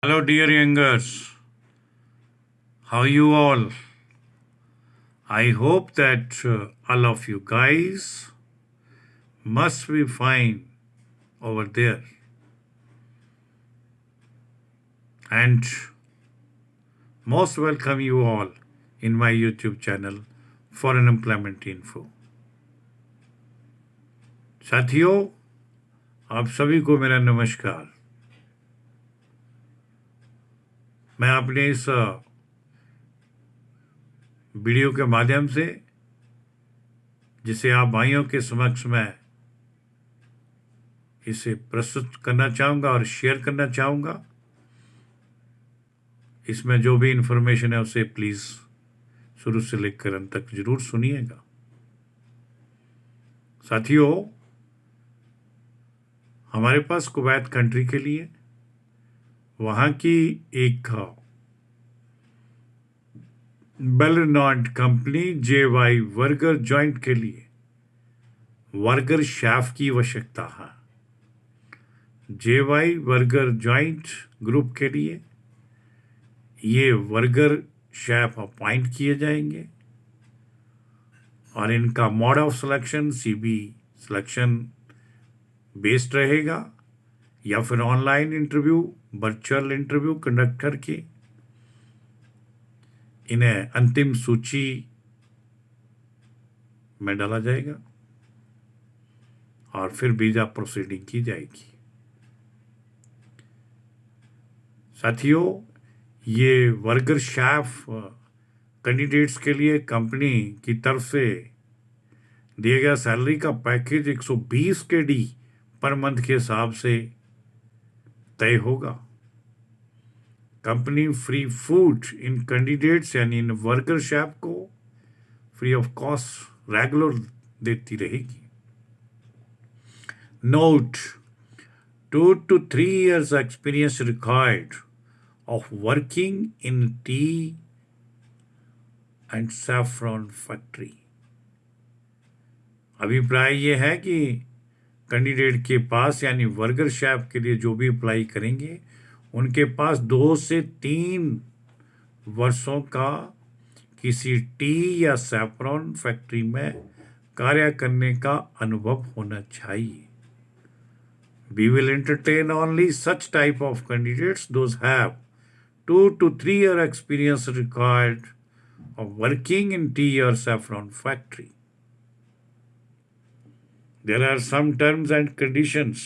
Hello, dear youngers. How you all? I hope that all of you guys must be fine over there. And most welcome you all in my YouTube channel for unemployment info. साथियों, आप सभी को मेरा नमस्कार। मैं अपने इस video के माध्यम से जिसे आप भाइयों के समक्ष में इसे प्रस्तुत करना चाहूँगा और शेयर करना चाहूँगा। इसमें जो भी इंफॉर्मेशन है उसे प्लीज़ शुरू से लेकर अंत तक जरूर सुनिएगा। साथियों, हमारे पास कुवैत कंट्री के लिए वहाँ की एक वेल नोन कंपनी JY वर्गर जॉइंट के लिए वर्गर शेफ की आवश्यकता है। JY वर्गर जॉइंट ग्रुप के लिए ये वर्गर शेफ अपॉइंट किए जाएंगे और इनका mode of selection CB selection based रहेगा या फिर online interview, virtual interview conduct करके इन्हें अंतिम सूची में डाला जाएगा और फिर वीजा प्रोसीडिंग की जाएगी। साथियों, ये वर्गर शेफ कैंडिडेट्स के लिए कंपनी की तरफ से दिए गया सैलरी का पैकेज 120 KD पर मंथ के हिसाब से तय होगा। Company free food in candidates यानी इन वर्कर शेफ को फ्री ऑफ कॉस्ट रेगुलर देती रहेगी। Note, 2 to 3 years experience required of working in tea and saffron factory। अभिप्राय ये है कि कैंडिडेट के पास यानी वर्कर शेफ के लिए जो भी अप्लाई करेंगे उनके पास 2 से 3 वर्षों का किसी टी या सैफरॉन फैक्ट्री में कार्य करने का अनुभव होना चाहिए। We will entertain only such type of candidates those have 2 to 3 year experience required of working in tea or saffron factory. There are some terms and conditions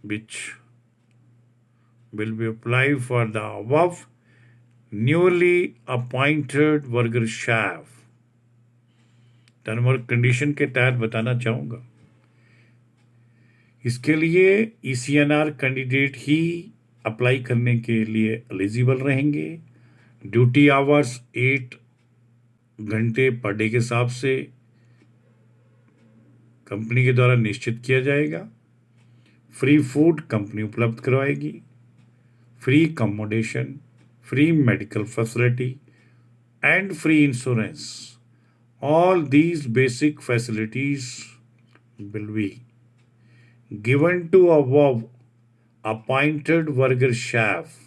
which will be applied for the above newly appointed worker chef। Term और condition के तहत बताना चाहूँगा, इसके लिए ECNR candidate ही apply करने के लिए एलिजिबल रहेंगे। ड्यूटी आवर्स 8 घंटे पर डे के हिसाब से कंपनी के द्वारा निश्चित किया जाएगा। फ्री फूड कंपनी उपलब्ध करवाएगी, free accommodation, free medical facility and free insurance. All these basic facilities will be given to above appointed worker chef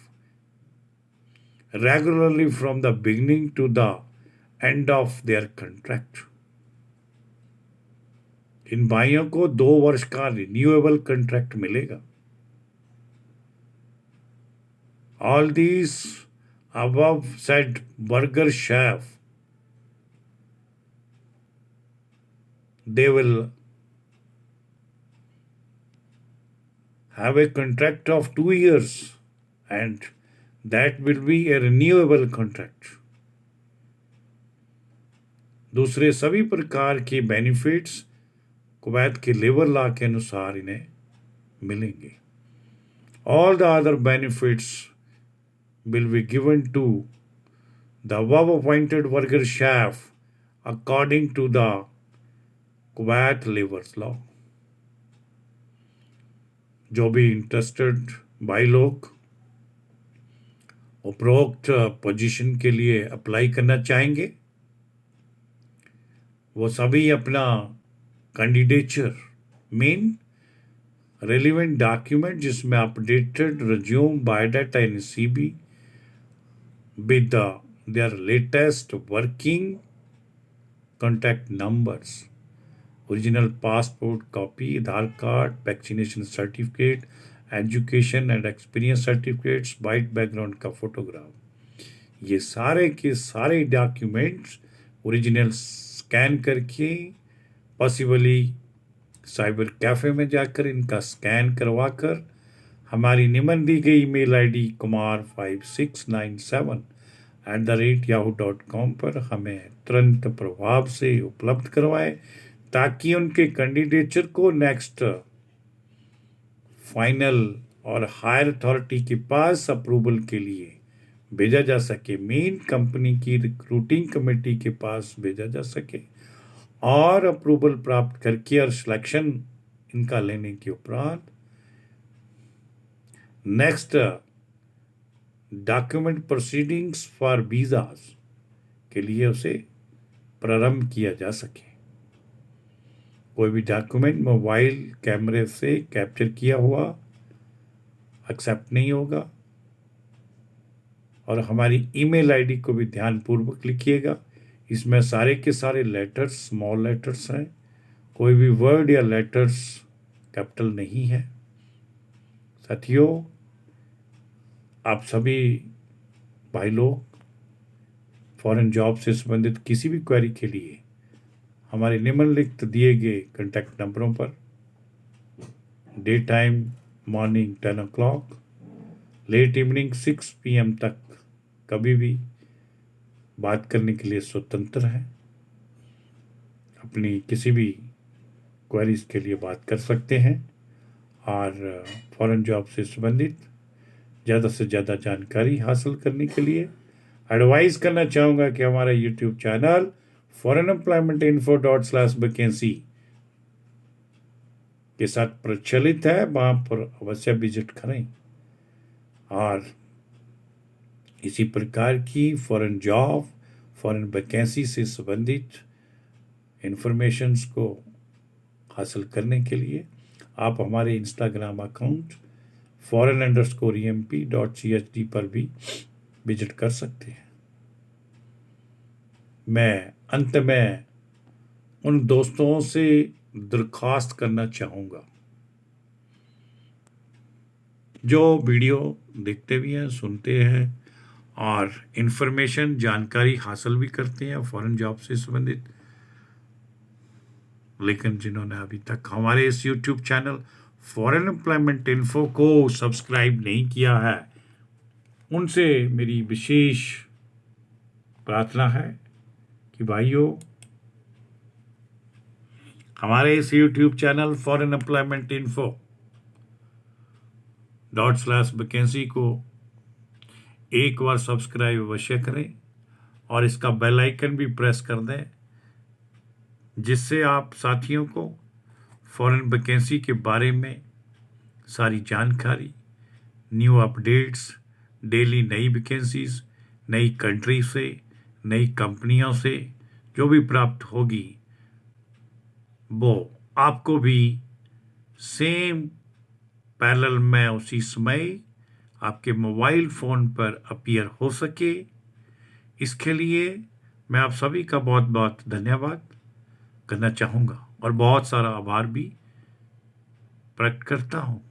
regularly from the beginning to the end of their contract। इन भाइयों को 2 वर्ष का renewable contract मिलेगा। All these above said worker chef, they will have a contract of 2 years and that will be a renewable contract। दूसरे सभी प्रकार के benefits Kuwait के लेबर लॉ के अनुसार इन्हें मिलेंगे। All the other benefits will be given to the above appointed worker chef according to the Kuwait labour law. जो भी इंटरेस्टेड भाई लोग उपरोक्त पोजीशन के लिए अप्लाई करना चाहेंगे वो सभी अपना कैंडिडेचर मीन relevant document जिसमें updated resume, biodata and CV with their latest working contact numbers, original passport copy, Aadhaar card, vaccination certificate, education and experience certificates, white background का photograph. ये सारे के सारे डॉक्यूमेंट्स ओरिजिनल स्कैन करके possibly cyber cafe में जाकर इनका scan करवाकर हमारी निम्न दी गई ईमेल आईडी kumar5697@yahoo.com पर हमें तुरंत प्रभाव से उपलब्ध करवाएं ताकि उनके कैंडिडेचर को नेक्स्ट फाइनल और हायर अथॉरिटी के पास अप्रूवल के लिए भेजा जा सके, मेन कंपनी की रिक्रूटिंग कमेटी के पास भेजा जा सके और अप्रूवल प्राप्त करके और सिलेक्शन इनका लेने के उपरांत next document proceedings for visas के लिए उसे प्रारंभ किया जा सके। कोई भी डॉक्यूमेंट मोबाइल कैमरे से कैप्चर किया हुआ एक्सेप्ट नहीं होगा और हमारी ईमेल आईडी को भी ध्यानपूर्वक लिखिएगा। इसमें सारे के सारे लेटर्स स्मॉल लेटर्स हैं, कोई भी वर्ड या लेटर्स कैपिटल नहीं है। साथियों, आप सभी भाई लोग फॉरेन जॉब से संबंधित किसी भी क्वेरी के लिए हमारे निम्नलिखित दिए गए कॉन्टैक्ट नंबरों पर day time morning 10 o'clock, late evening 6 PM तक कभी भी बात करने के लिए स्वतंत्र हैं। अपनी किसी भी क्वेरीज के लिए बात कर सकते हैं और फॉरेन जॉब से संबंधित ज़्यादा से ज़्यादा जानकारी हासिल करने के लिए एडवाइस करना चाहूँगा कि हमारा यूट्यूब चैनल foreignemploymentinfo./vacancy के साथ प्रचलित है, वहाँ पर अवश्य विजिट करें और इसी प्रकार की फॉरेन जॉब, फॉरेन वैकेंसी से संबंधित इंफॉर्मेशंस को हासिल करने के लिए आप हमारे इंस्टाग्राम अकाउंट foreign_emp.chd पर भी विजिट कर सकते हैं। मैं अंत में उन दोस्तों से दरख्वास्त करना चाहूँगा जो वीडियो देखते भी हैं, सुनते हैं और इन्फॉर्मेशन जानकारी हासिल भी करते हैं फॉरेन जॉब से संबंधित, लेकिन जिन्होंने अभी तक हमारे इस YouTube channel foreign employment info को सब्सक्राइब नहीं किया है, उनसे मेरी विशेष प्रार्थना है कि भाइयों, हमारे इस YouTube channel foreign employment info ./vacancy को एक बार सब्सक्राइब अवश्य करें और इसका बेल आइकन भी प्रेस कर दें, जिससे आप साथियों को फॉरेन वैकेंसी के बारे में सारी जानकारी, न्यू अपडेट्स, डेली नई वैकेंसीज, नई कंट्री से, नई कंपनियों से जो भी प्राप्त होगी वो आपको भी सेम पैरेलल में उसी समय आपके मोबाइल फ़ोन पर अपीयर हो सके। इसके लिए मैं आप सभी का बहुत बहुत धन्यवाद करना चाहूँगा और बहुत सारा आभार भी प्रकट करता हूँ।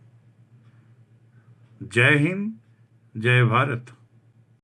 जय हिंद, जय भारत।